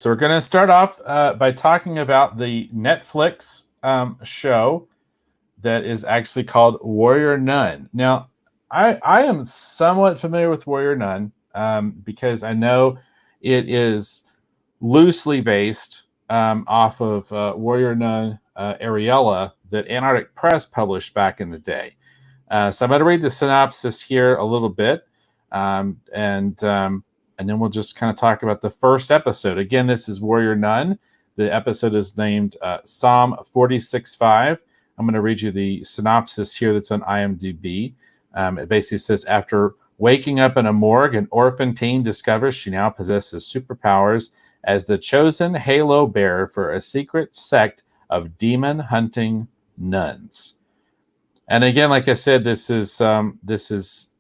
So we're going to start off by talking about the Netflix show that is actually called Warrior Nun. Now, I am somewhat familiar with Warrior Nun because I know it is loosely based off of Warrior Nun Ariella that Antarctic Press published back in the day. So I'm going to read the synopsis here a little bit, and then we'll just kind of talk about the first episode. Again, this is Warrior Nun. The episode is named Psalm 46:5. I'm going to read you the synopsis here that's on IMDb. It basically says, after waking up in a morgue, an orphan teen discovers she now possesses superpowers as the chosen halo bearer for a secret sect of demon-hunting nuns. And again, like I said, this is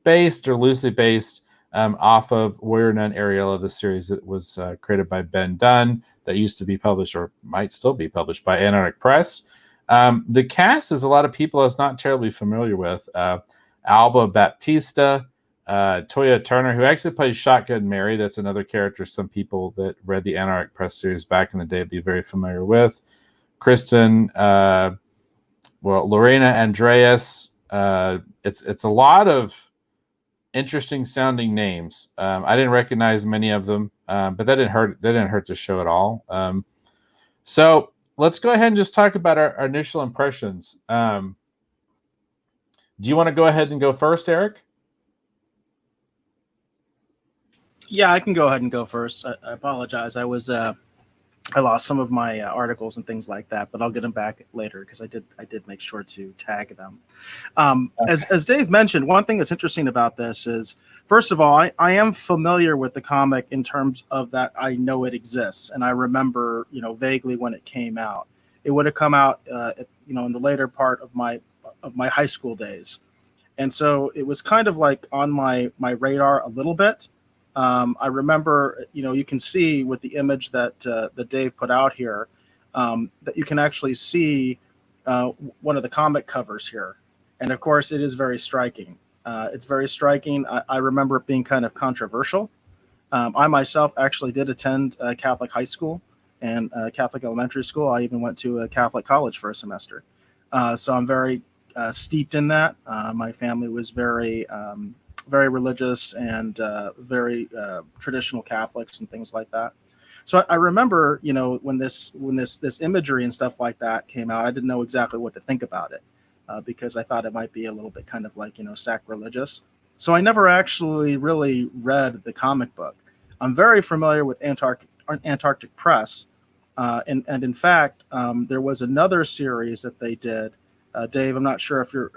based or loosely based off of Warrior Nun Ariella, the series that was created by Ben Dunn, that used to be published or might still be published by Antarctic Press. The cast is a lot of people I was not terribly familiar with. Alba Baptista, Toya Turner, who actually plays Shotgun Mary. That's another character some people that read the Antarctic Press series back in the day would be very familiar with. Kristen, Lorena Andreas. It's a lot of interesting sounding names. I didn't recognize many of them, but that didn't hurt. That didn't hurt the show at all. So let's go ahead and just talk about our initial impressions. Do you want to go ahead and go first, Eric? Yeah, I can go ahead and go first. I apologize. I lost some of my articles and things like that, but I'll get them back later because I did make sure to tag them. As Dave mentioned, one thing that's interesting about this is, first of all, I am familiar with the comic in terms of that I know it exists, and I remember vaguely when it came out. It would have come out in the later part of my high school days, and so it was kind of like on my radar a little bit. I remember, you can see with the image that Dave put out here, that you can actually see one of the comic covers here. And of course, it is very striking. It's very striking. I remember it being kind of controversial. I myself actually did attend Catholic high school and Catholic elementary school. I even went to a Catholic college for a semester. So I'm very steeped in that. My family was very religious and very traditional Catholics and things like that. So I remember, when this imagery and stuff like that came out, I didn't know exactly what to think about it because I thought it might be a little bit kind of like, sacrilegious. So I never actually really read the comic book. I'm very familiar with Antarctic Press. And in fact, there was another series that they did. Dave, I'm not sure if you're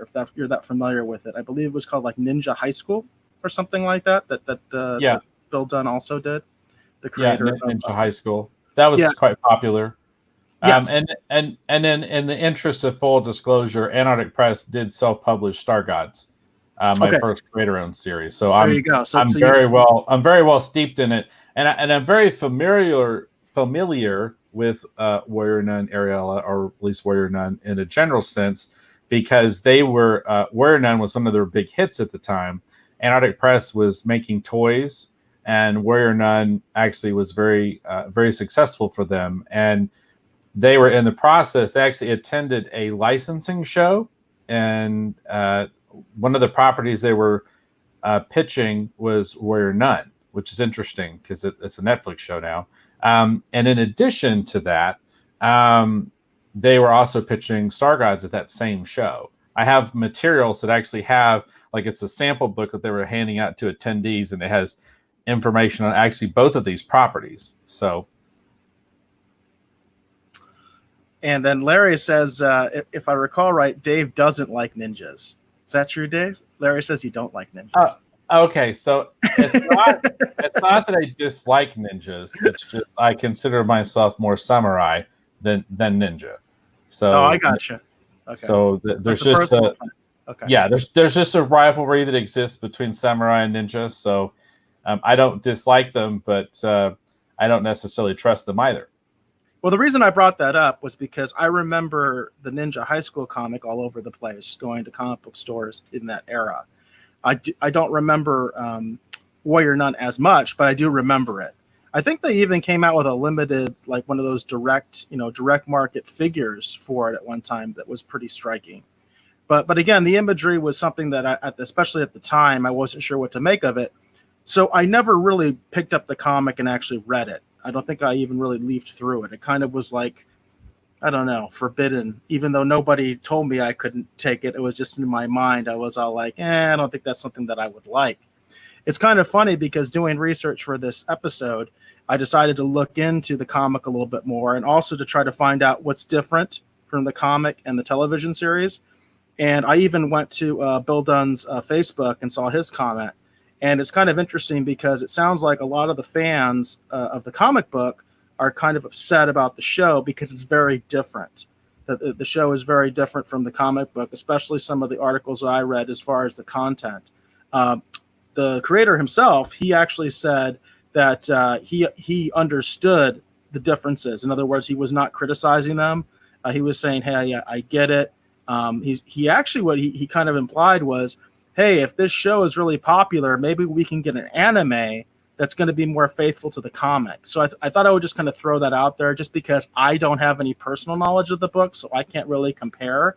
that familiar with it. I believe it was called like Ninja High School or something like that. That Bill Dunn also did. The creator of Ninja High School. That was quite popular. Yes. And then in the interest of full disclosure, Antarctic Press did self-publish Star Gods, my first creator-owned series. So there you go. I'm very well steeped in it, and I'm very familiar with Warrior Nun Ariella, or at least Warrior Nun in a general sense, because they were Warrior Nun was one of their big hits at the time. Antarctic Press was making toys, and Warrior Nun actually was very successful for them. And they were in the process. They actually attended a licensing show, and one of the properties they were pitching was Warrior Nun, which is interesting because it's a Netflix show now. And in addition to that, they were also pitching Star Gods at that same show. I have materials that actually have, like, it's a sample book that they were handing out to attendees, and it has information on actually both of these properties. So. And then Larry says, if I recall right, Dave doesn't like ninjas. Is that true, Dave? Larry says you don't like ninjas. Okay, so it's not that I dislike ninjas. It's just I consider myself more samurai than ninja. So I gotcha. Okay. So there's just there's just a rivalry that exists between samurai and ninja. So I don't dislike them, but I don't necessarily trust them either. Well, the reason I brought that up was because I remember the Ninja High School comic all over the place, going to comic book stores in that era. I don't remember Warrior Nun as much, but I do remember it. I think they even came out with a limited, like one of those direct market figures for it at one time that was pretty striking. But again, the imagery was something that especially at the time, I wasn't sure what to make of it. So I never really picked up the comic and actually read it. I don't think I even really leafed through it. It kind of was like, I don't know, forbidden. Even though nobody told me I couldn't take it, it was just in my mind. I was all like, I don't think that's something that I would like. It's kind of funny because doing research for this episode, I decided to look into the comic a little bit more and also to try to find out what's different from the comic and the television series. And I even went to Bill Dunn's Facebook and saw his comment. And it's kind of interesting because it sounds like a lot of the fans of the comic book are kind of upset about the show because it's very different. The show is very different from the comic book, especially some of the articles that I read as far as the content. The creator himself, he actually said that he understood the differences. In other words, he was not criticizing them. He was saying, hey, I get it. He actually, what he kind of implied was, hey, if this show is really popular, maybe we can get an anime that's going to be more faithful to the comic. So I thought I would just kind of throw that out there just because I don't have any personal knowledge of the book, so I can't really compare.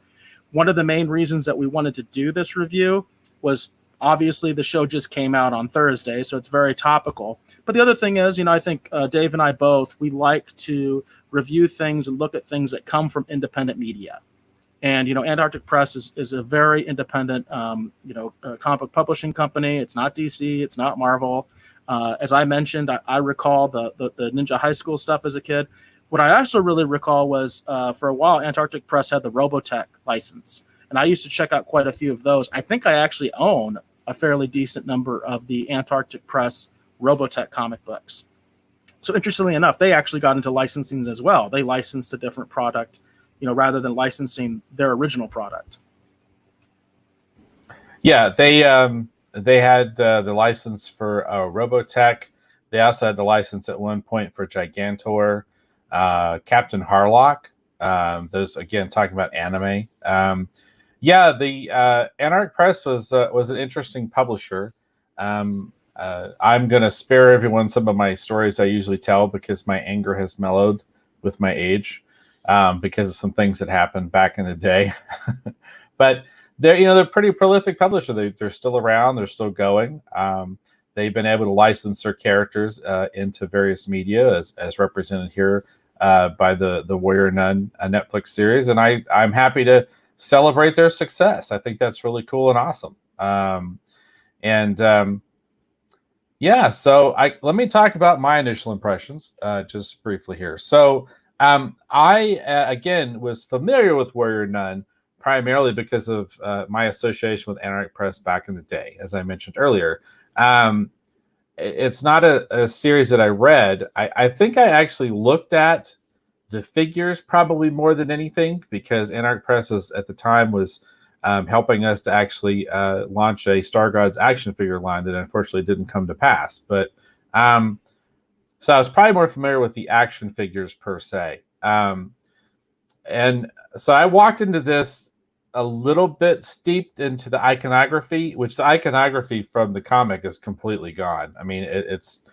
One of the main reasons that we wanted to do this review was obviously the show just came out on Thursday, so it's very topical. But the other thing is, I think Dave and I both, we like to review things and look at things that come from independent media. And, Antarctic Press is a very independent, comic book publishing company. It's not DC. It's not Marvel. As I mentioned, I recall the Ninja High School stuff as a kid. What I also really recall was for a while, Antarctic Press had the Robotech license. And I used to check out quite a few of those. I think I actually own a fairly decent number of the Antarctic Press Robotech comic books. So interestingly enough, they actually got into licensing as well. They licensed a different product, rather than licensing their original product. Yeah, they had the license for Robotech. They also had the license at one point for Gigantor, Captain Harlock. Those, again, talking about anime. The Antarctic Press was an interesting publisher. I'm going to spare everyone some of my stories I usually tell because my anger has mellowed with my age. Because of some things that happened back in the day. But they're pretty prolific publisher. They're still around. They're still going. They've been able to license their characters into various media as represented here by the Warrior Nun Netflix series. And I'm happy to celebrate their success. I think that's really cool and awesome. So let me talk about my initial impressions just briefly here. So I, again, was familiar with Warrior Nun primarily because of my association with Antarctic Press back in the day, as I mentioned earlier. It's not a series that I read. I think I actually looked at the figures probably more than anything because Antarctic Press at the time was helping us to actually launch a Star Gods action figure line that unfortunately didn't come to pass. But so I was probably more familiar with the action figures per se. And so I walked into this a little bit steeped into the iconography, which the iconography from the comic is completely gone. I mean, it's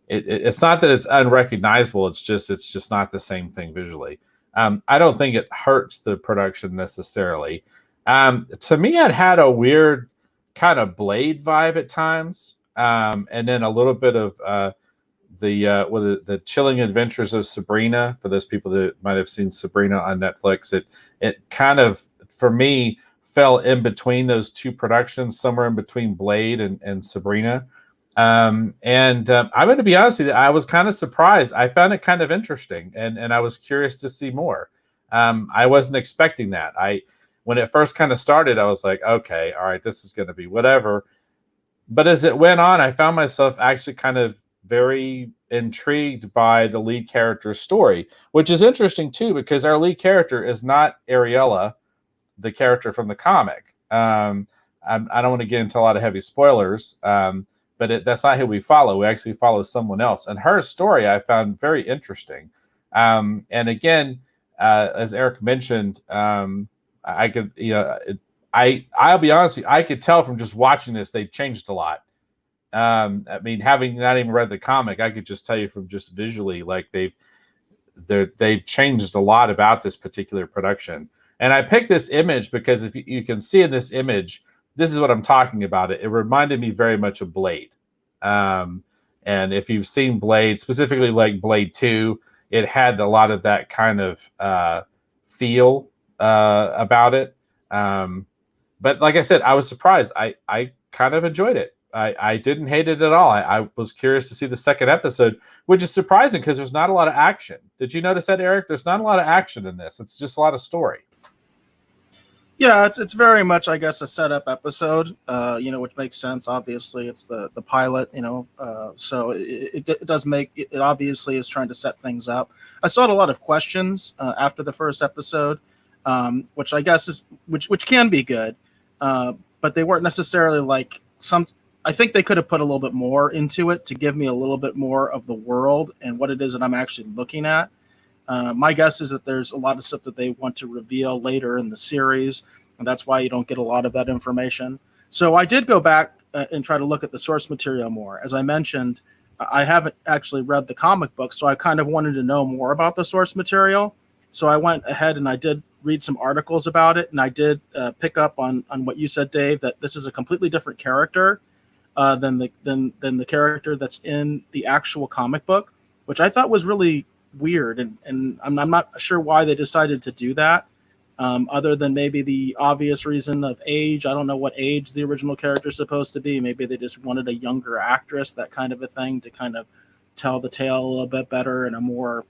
not that it's unrecognizable. It's just not the same thing visually. I don't think it hurts the production necessarily. To me, it had a weird kind of Blade vibe at times. And then a little bit of the Chilling Adventures of Sabrina. For those people that might have seen Sabrina on Netflix, it kind of, for me, fell in between those two productions, somewhere in between Blade and Sabrina. I'm going to be honest with you, I was kind of surprised. I found it kind of interesting, and I was curious to see more. I wasn't expecting that. When it first kind of started, I was like, okay, all right, this is going to be whatever. But as it went on, I found myself actually kind of very intrigued by the lead character's story, which is interesting too, because our lead character is not Ariella, the character from the comic. I don't want to get into a lot of heavy spoilers, but that's not who we follow. We actually follow someone else, and her story I found very interesting. And again, as Eric mentioned, I could, I'll be honest with you, I could tell from just watching this, they changed a lot. I mean, having not even read the comic, I could just tell you from just visually, like they've changed a lot about this particular production. And I picked this image because if you can see in this image, this is what I'm talking about. It reminded me very much of Blade. And if you've seen Blade, specifically like Blade 2, it had a lot of that kind of feel about it. But like I said, I was surprised. I kind of enjoyed it. I didn't hate it at all. I was curious to see the second episode, which is surprising because there's not a lot of action. Did you notice that, Eric? There's not a lot of action in this. It's just a lot of story. Yeah, it's very much, I guess, a setup episode, which makes sense. Obviously, it's the pilot, so it does make it obviously is trying to set things up. I saw a lot of questions after the first episode, which I guess is which can be good, but they weren't necessarily like some. I think they could have put a little bit more into it to give me a little bit more of the world and what it is that I'm actually looking at. My guess is that there's a lot of stuff that they want to reveal later in the series, and that's why you don't get a lot of that information. So I did go back and try to look at the source material more. As I mentioned, I haven't actually read the comic book, so I kind of wanted to know more about the source material. So I went ahead and I did read some articles about it, and I did pick up on what you said, Dave, that this is a completely different character than the character that's in the actual comic book, which I thought was really weird, and I'm not sure why they decided to do that, other than maybe the obvious reason of age. I don't know what age the original character is supposed to be. Maybe they just wanted a younger actress, that kind of a thing, to kind of tell the tale a little bit better in a more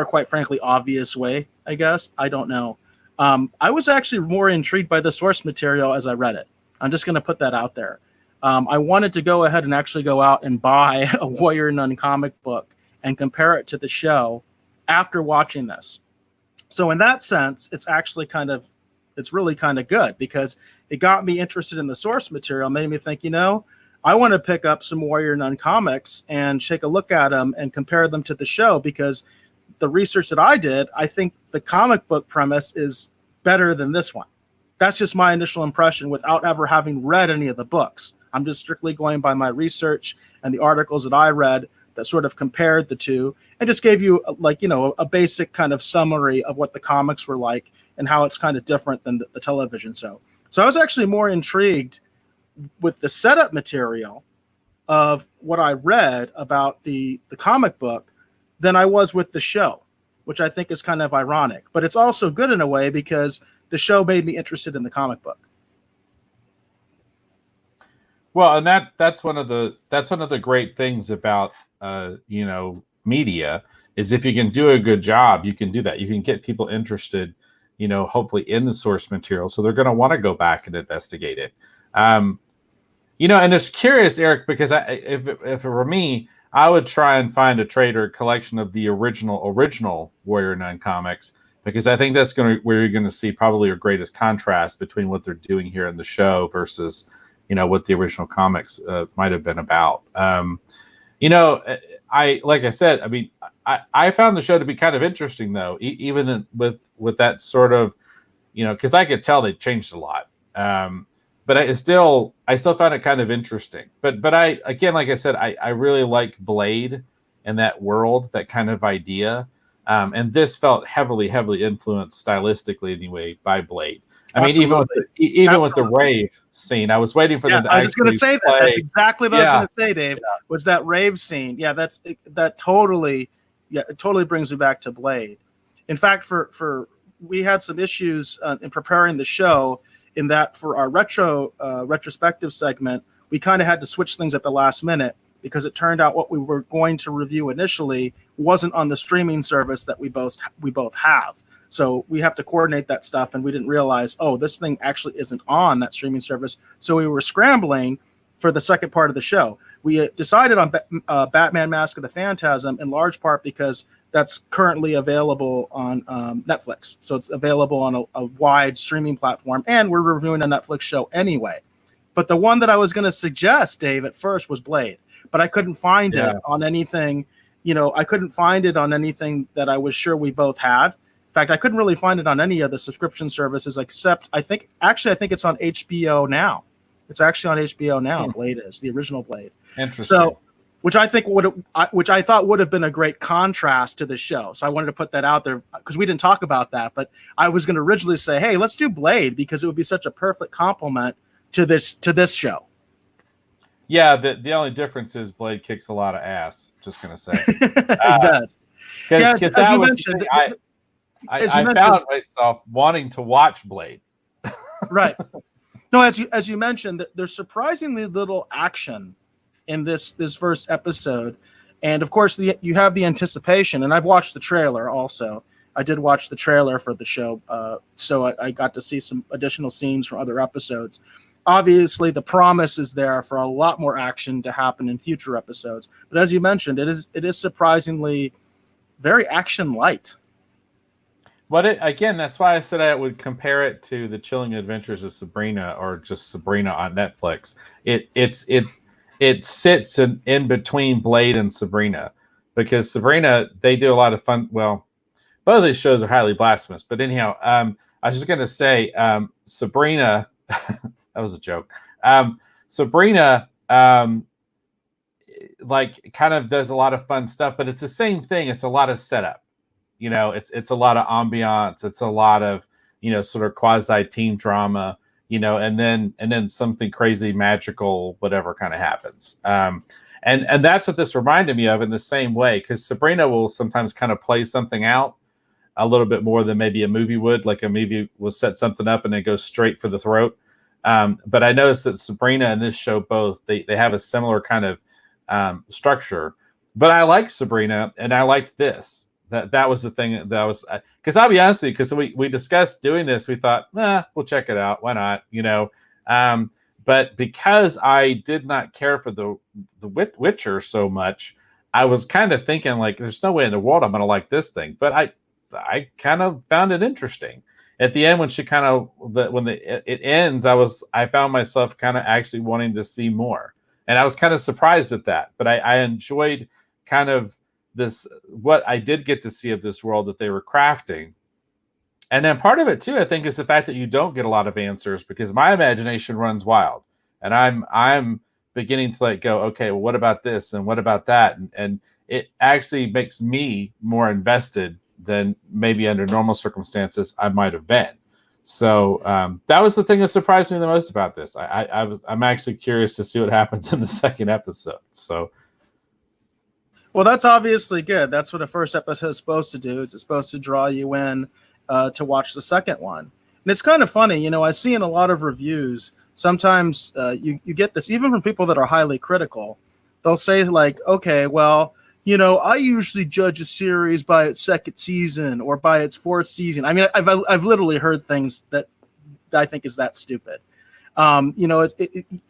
quite frankly obvious way, I guess. I don't know. I was actually more intrigued by the source material as I read it. I'm just going to put that out there. I wanted to go ahead and actually go out and buy a Warrior Nun comic book and compare it to the show after watching this. So in that sense, it's really kind of good, because it got me interested in the source material, made me think, I want to pick up some Warrior Nun comics and take a look at them and compare them to the show, because the research that I did, I think the comic book premise is better than this one. That's just my initial impression without ever having read any of the books. I'm just strictly going by my research and the articles that I read that sort of compared the two and just gave you a basic kind of summary of what the comics were like and how it's kind of different than the television show. So I was actually more intrigued with the setup material of what I read about the comic book than I was with the show, which I think is kind of ironic. But it's also good in a way because the show made me interested in the comic book. Well, and that's one of the great things about media, is if you can do a good job, you can do that. You can get people interested, hopefully in the source material, so they're going to want to go back and investigate it. And it's curious, Eric, because if it were me, I would try and find a trade or collection of the original Warrior Nun comics, because I think that's where you're going to see probably your greatest contrast between what they're doing here in the show versus what the original comics might have been about. Like I said, I mean, I found the show to be kind of interesting, though, even with that sort of, because I could tell they changed a lot. But I still found it kind of interesting. But I, again, like I said, I really like Blade and that world, that kind of idea. And this felt heavily influenced stylistically anyway by Blade. I mean, even with the rave scene, I was waiting for them to. I was just going to say that. That's exactly what I was going to say, Dave. Yeah. Was that rave scene? Yeah, that totally brings me back to Blade. In fact, we had some issues in preparing the show, in that for our retrospective segment, we kind of had to switch things at the last minute, because it turned out what we were going to review initially wasn't on the streaming service that we both have. So we have to coordinate that stuff, and we didn't realize, this thing actually isn't on that streaming service. So we were scrambling for the second part of the show. We decided on Batman Mask of the Phantasm, in large part because that's currently available on Netflix. So it's available on a wide streaming platform, and we're reviewing a Netflix show anyway. But the one that I was going to suggest, Dave, at first was Blade, but I couldn't find it on anything. I couldn't find it on anything that I was sure we both had. In fact, I couldn't really find it on any of the subscription services, except I think it's on HBO now. It's actually on HBO now. Hmm. Blade is the original Blade. Interesting. So, which I thought would have been a great contrast to the show. So I wanted to put that out there because we didn't talk about that. But I was going to originally say, hey, let's do Blade because it would be such a perfect complement to this show. Yeah, the only difference is Blade kicks a lot of ass. Just gonna say. He does. Yeah, Because as that you was mentioned, I found myself wanting to watch Blade. Right. No, as you mentioned, there's surprisingly little action in this first episode, and of course you have the anticipation. And I've watched the trailer also. I did watch the trailer for the show, so I got to see some additional scenes from other episodes. Obviously, the promise is there for a lot more action to happen in future episodes. But as you mentioned, it is surprisingly very action light. But again, that's why I said I would compare it to the Chilling Adventures of Sabrina or just Sabrina on Netflix. It sits in between Blade and Sabrina because Sabrina, they do a lot of fun. Well, both of these shows are highly blasphemous. But anyhow, I was just going to say Sabrina. That was a joke. Sabrina, like, kind of does a lot of fun stuff, but it's the same thing. It's a lot of setup. It's a lot of ambiance. It's a lot of sort of quasi teen drama. And then something crazy, magical, whatever kind of happens. And that's what this reminded me of in the same way, because Sabrina will sometimes kind of play something out a little bit more than maybe a movie would. Like a movie will set something up and then go straight for the throat. But I noticed that Sabrina and this show both they have a similar kind of structure. But I like Sabrina and I liked this. That was the thing that was because I'll be honest with you, because we discussed doing this, we thought, we'll check it out. Why not? But because I did not care for the Witcher so much, I was kind of thinking like, there's no way in the world I'm going to like this thing. But I kind of found it interesting. At the end, when it ends, I found myself kind of actually wanting to see more, and I was kind of surprised at that. But I enjoyed kind of this, what I did get to see of this world that they were crafting. And then part of it too, I think, is the fact that you don't get a lot of answers, because my imagination runs wild, and I'm beginning to like go, okay, well, what about this and what about that, and it actually makes me more invested than maybe under normal circumstances I might have been. So that was the thing that surprised me the most about this. I'm actually curious to see what happens in the second episode. So. Well, that's obviously good. That's what a first episode is supposed to do. Is it's supposed to draw you in to watch the second one. And it's kind of funny, I see in a lot of reviews, sometimes you get this, even from people that are highly critical. They'll say like, okay, well, I usually judge a series by its second season or by its fourth season. I mean, I've literally heard things that I think is that stupid.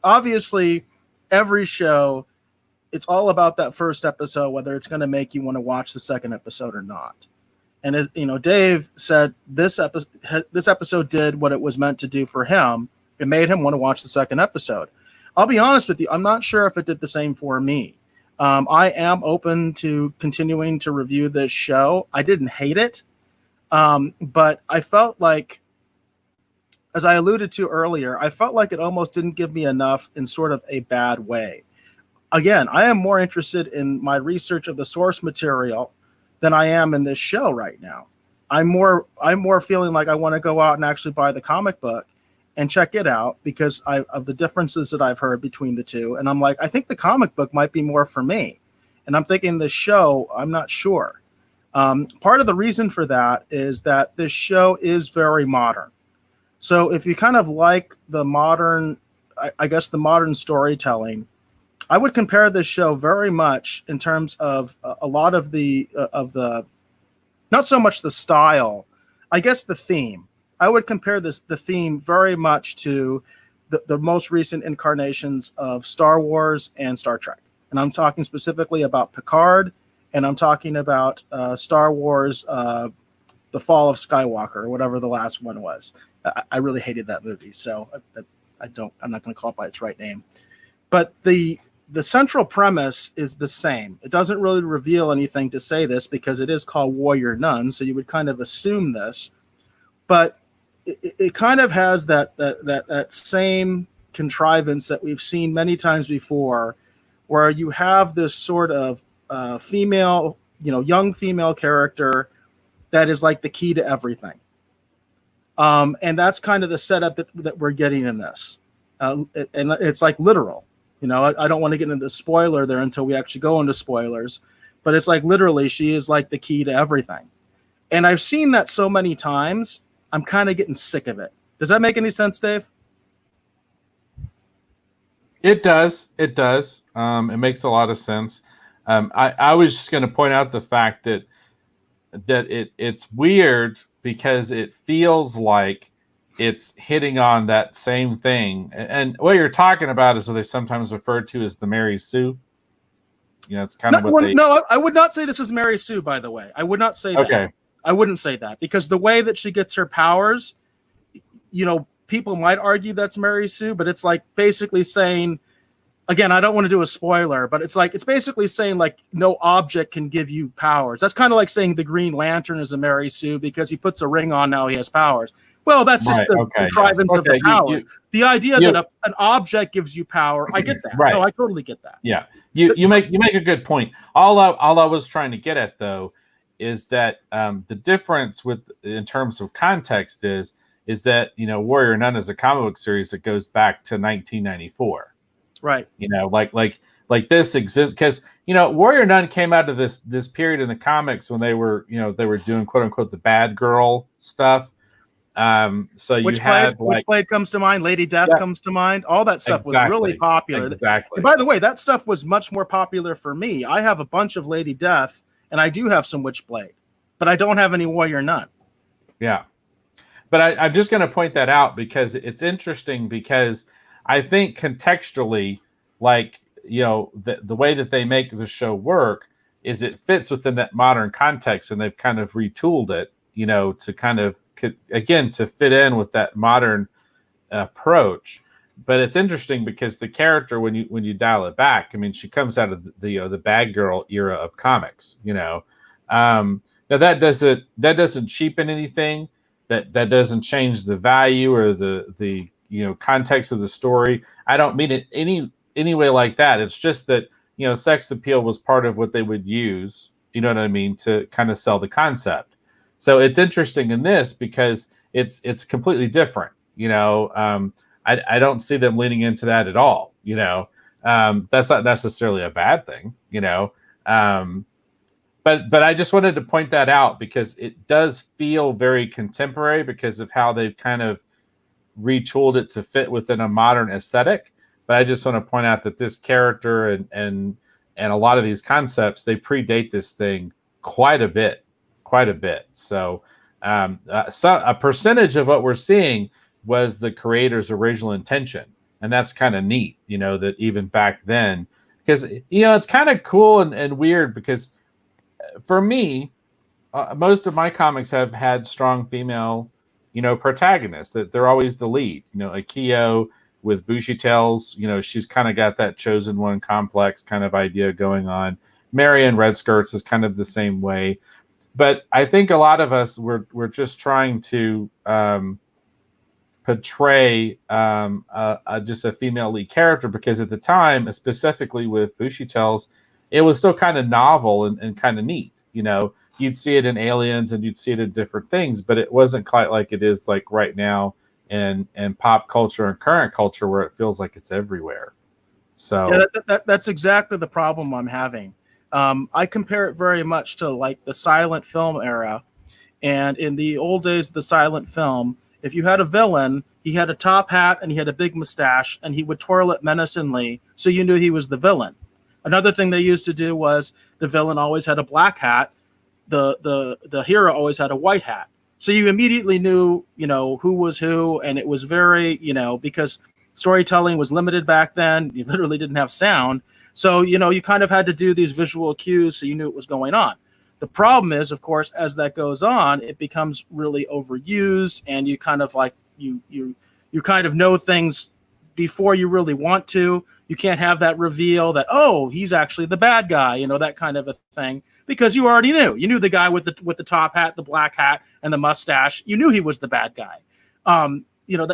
Obviously, every show, it's all about that first episode, whether it's going to make you want to watch the second episode or not. And as Dave said, this episode did what it was meant to do for him. It made him want to watch the second episode. I'll be honest with you, I'm not sure if it did the same for me. I am open to continuing to review this show. I didn't hate it, but I felt like, as I alluded to earlier, I felt like it almost didn't give me enough in sort of a bad way. Again, I am more interested in my research of the source material than I am in this show right now. I'm more feeling like I want to go out and actually buy the comic book and check it out because of the differences that I've heard between the two. And I'm like, I think the comic book might be more for me. And I'm thinking the show, I'm not sure. Part of the reason for that is that this show is very modern. So if you kind of like the modern, I guess the modern storytelling, I would compare this show very much in terms of a lot of the not so much the style, I guess the theme. I would compare the theme very much to the most recent incarnations of Star Wars and Star Trek. And I'm talking specifically about Picard, and I'm talking about Star Wars, The Fall of Skywalker, or whatever the last one was. I really hated that movie, so I'm not going to call it by its right name. But the central premise is the same. It doesn't really reveal anything to say this because it is called Warrior Nun, so you would kind of assume this. But it kind of has that same contrivance that we've seen many times before, where you have this sort of female, young female character that is like the key to everything. And that's kind of the setup that we're getting in this. And it's like literal. I don't want to get into the spoiler there until we actually go into spoilers, but it's like literally she is like the key to everything. And I've seen that so many times, I'm kind of getting sick of it. Does that make any sense, Dave? It does. It does. It makes a lot of sense. I was just going to point out the fact that it's weird because it feels like it's hitting on that same thing. And what you're talking about is what they sometimes refer to as the Mary Sue. It's kind of what they... No, I would not say this is Mary Sue, by the way. I would not say that. Okay. I wouldn't say that because the way that she gets her powers, people might argue that's Mary Sue, but it's like basically saying, again, I don't want to do a spoiler, but it's basically saying like no object can give you powers. That's kind of like saying the Green Lantern is a Mary Sue because he puts a ring on, now he has powers. Well, that's just the contrivance of the power. The idea that an object gives you power, I get that. Right. No, I totally get that. Yeah, you make a good point. All I was trying to get at though is that the difference in terms of context is that Warrior Nun is a comic book series that goes back to 1994. Right. Like this exists because Warrior Nun came out of this period in the comics when they were doing quote unquote the bad girl stuff. So which blade comes to mind? Lady Death comes to mind. All that stuff was really popular. Exactly. And by the way, that stuff was much more popular for me. I have a bunch of Lady Death, and I do have some Witchblade, but I don't have any Warrior Nun. Yeah, but I'm just going to point that out because it's interesting because I think contextually, the way that they make the show work is it fits within that modern context, and they've kind of retooled it, to kind of again to fit in with that modern approach. But it's interesting because the character, when you dial it back, I mean, she comes out of the bad girl era of comics. Now that doesn't cheapen anything. That doesn't change the value or the context of the story. I don't mean it any way like that. It's just that sex appeal was part of what they would use. You know what I mean, to kind of sell the concept. So it's interesting in this because it's completely different. I don't see them leaning into that at all. That's not necessarily a bad thing. But I just wanted to point that out because it does feel very contemporary because of how they've kind of retooled it to fit within a modern aesthetic. But I just want to point out that this character and a lot of these concepts, they predate this thing quite a bit. So a percentage of what we're seeing was the creator's original intention. And that's kind of neat, that even back then, because, it's kind of cool and weird because for me, most of my comics have had strong female, protagonists, that they're always the lead. Akio with Bushy Tails, she's kind of got that chosen one complex kind of idea going on. Mary in Red Skirts is kind of the same way. But I think a lot of us we're just trying to portray just a female lead character because at the time, specifically with Bushy Tails, it was still kind of novel and kind of neat. You'd see it in Aliens and you'd see it in different things, but it wasn't quite like it is like right now in pop culture and current culture where it feels like it's everywhere. So yeah, that's exactly the problem I'm having. I compare it very much to like the silent film era. And in the old days of the silent film, if you had a villain, he had a top hat and he had a big mustache and he would twirl it menacingly, so you knew he was the villain. Another thing they used to do was the villain always had a black hat. The hero always had a white hat. So you immediately knew, who was who. And it was very, because storytelling was limited back then. You literally didn't have sound. So, you kind of had to do these visual cues so you knew what was going on. The problem is, of course, as that goes on, it becomes really overused and you kind of like, you kind of know things before you really want to. You can't have that reveal that, oh, he's actually the bad guy, that kind of a thing, because you already knew. You knew the guy with the top hat, the black hat, and the mustache. You knew he was the bad guy.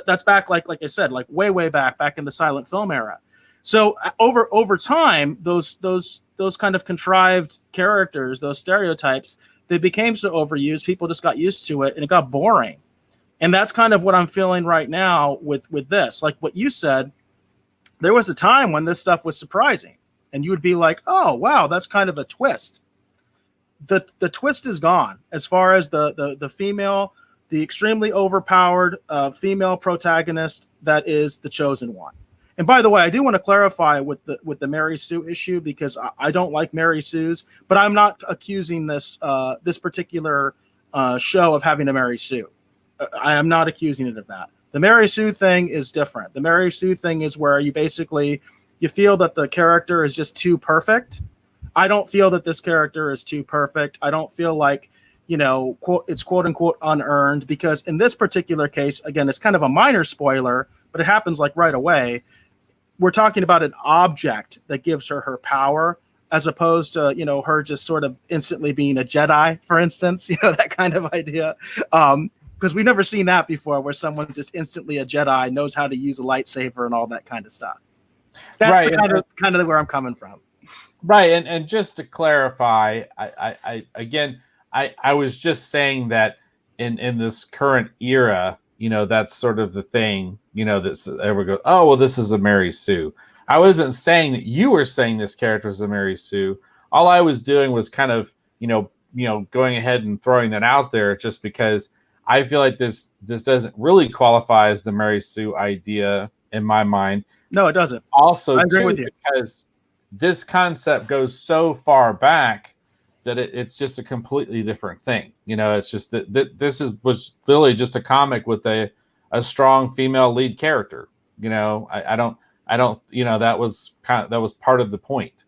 that's back like I said, like way back in the silent film era. So over time, those kind of contrived characters, those stereotypes, they became so overused, people just got used to it, and it got boring. And that's kind of what I'm feeling right now with this. Like what you said, there was a time when this stuff was surprising, and you would be like, "Oh, wow, that's kind of a twist." The twist is gone as far as the female, the extremely overpowered female protagonist that is the chosen one. And by the way, I do want to clarify with the Mary Sue issue, because I don't like Mary Sue's, but I'm not accusing this particular show of having a Mary Sue. I am not accusing it of that. The Mary Sue thing is different. The Mary Sue thing is where you feel that the character is just too perfect. I don't feel that this character is too perfect. I don't feel like, it's quote unquote unearned, because in this particular case, again, it's kind of a minor spoiler, but it happens like right away. We're talking about an object that gives her power, as opposed to, her just sort of instantly being a Jedi, for instance, that kind of idea. Because we've never seen that before, where someone's just instantly a Jedi, knows how to use a lightsaber and all that kind of stuff. That's right, kind of where I'm coming from. Right, and just to clarify, I was just saying that in this current era, that's sort of the thing, that's everyone goes, oh, well, this is a Mary Sue. I wasn't saying that you were saying this character is a Mary Sue. All I was doing was kind of, going ahead and throwing that out there, just because I feel like this doesn't really qualify as the Mary Sue idea in my mind. No, it doesn't. Also, I agree with you, because this concept goes so far back that it's just a completely different thing. It's just that this was literally just a comic with a strong female lead character. I don't, that was part of the point.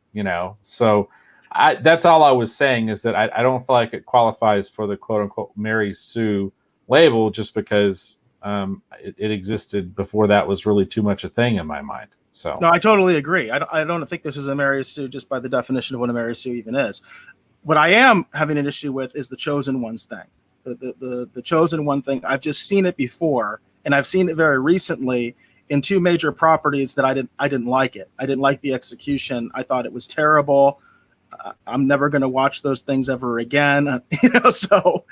So that's all I was saying, is that I don't feel like it qualifies for the quote unquote Mary Sue label, just because it existed before that was really too much a thing in my mind. So no, I totally agree. I don't think this is a Mary Sue just by the definition of what a Mary Sue even is. What I am having an issue with is the chosen ones thing. The chosen one thing. I've just seen it before, and I've seen it very recently in two major properties that I didn't like it. I didn't like the execution. I thought it was terrible. I'm never going to watch those things ever again. So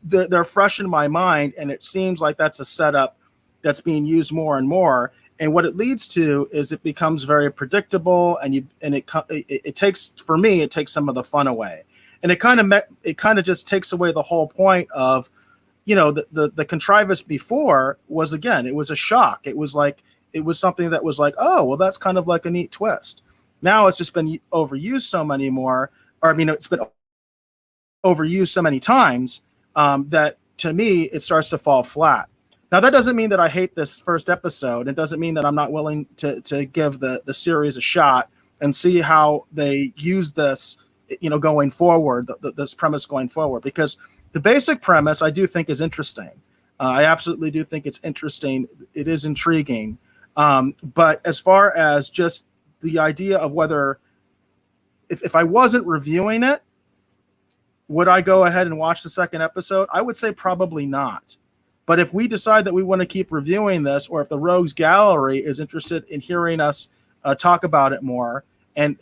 they're fresh in my mind, and it seems like that's a setup that's being used more and more. And what it leads to is it becomes very predictable, and it takes, for me, it takes some of the fun away, and it kind of just takes away the whole point of, the contrivance before was, again, it was a shock. It was something that was like, oh, well, that's kind of like a neat twist. Now it's just been overused so many more, it's been overused so many times that, to me, it starts to fall flat. Now, that doesn't mean that I hate this first episode. It doesn't mean that I'm not willing to give the series a shot and see how they use this, going forward, this premise going forward, because the basic premise I do think is interesting. I absolutely do think it's interesting. It is intriguing. But as far as just the idea of whether, if I wasn't reviewing it, would I go ahead and watch the second episode? I would say probably not. But if we decide that we want to keep reviewing this, or if the Rogues Gallery is interested in hearing us talk about it more, and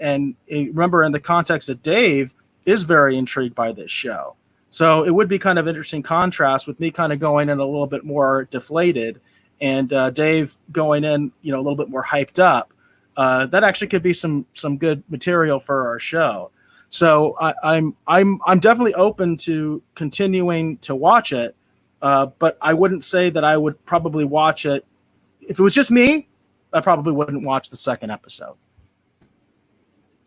remember, in the context that Dave is very intrigued by this show. So it would be kind of interesting contrast with me kind of going in a little bit more deflated, and Dave going in, a little bit more hyped up. That actually could be some good material for our show. So I'm definitely open to continuing to watch it. But I wouldn't say that I would probably watch it. If it was just me, I probably wouldn't watch the second episode.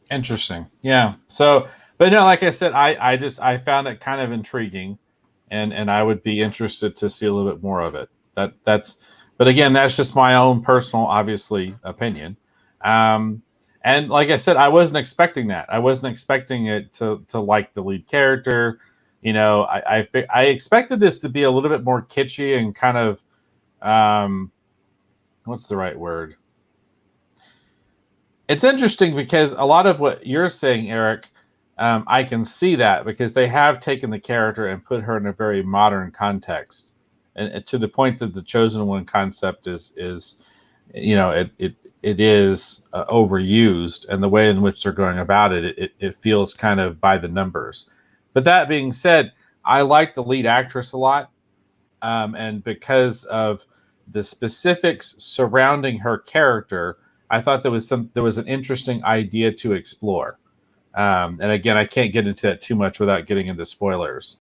Interesting. Yeah. So, but no, like I said, I found it kind of intriguing, and I would be interested to see a little bit more of it. But again, that's just my own personal, obviously, opinion. And like I said, I wasn't expecting that. I wasn't expecting it to like the lead character. I expected this to be a little bit more kitschy and kind of, what's the right word? It's interesting because a lot of what you're saying, Eric, I can see that, because they have taken the character and put her in a very modern context and to the point that the chosen one concept is it is overused, and the way in which they're going about it feels kind of by the numbers. But that being said, I like the lead actress a lot, and because of the specifics surrounding her character, I thought there was an interesting idea to explore. And again, I can't get into that too much without getting into spoilers.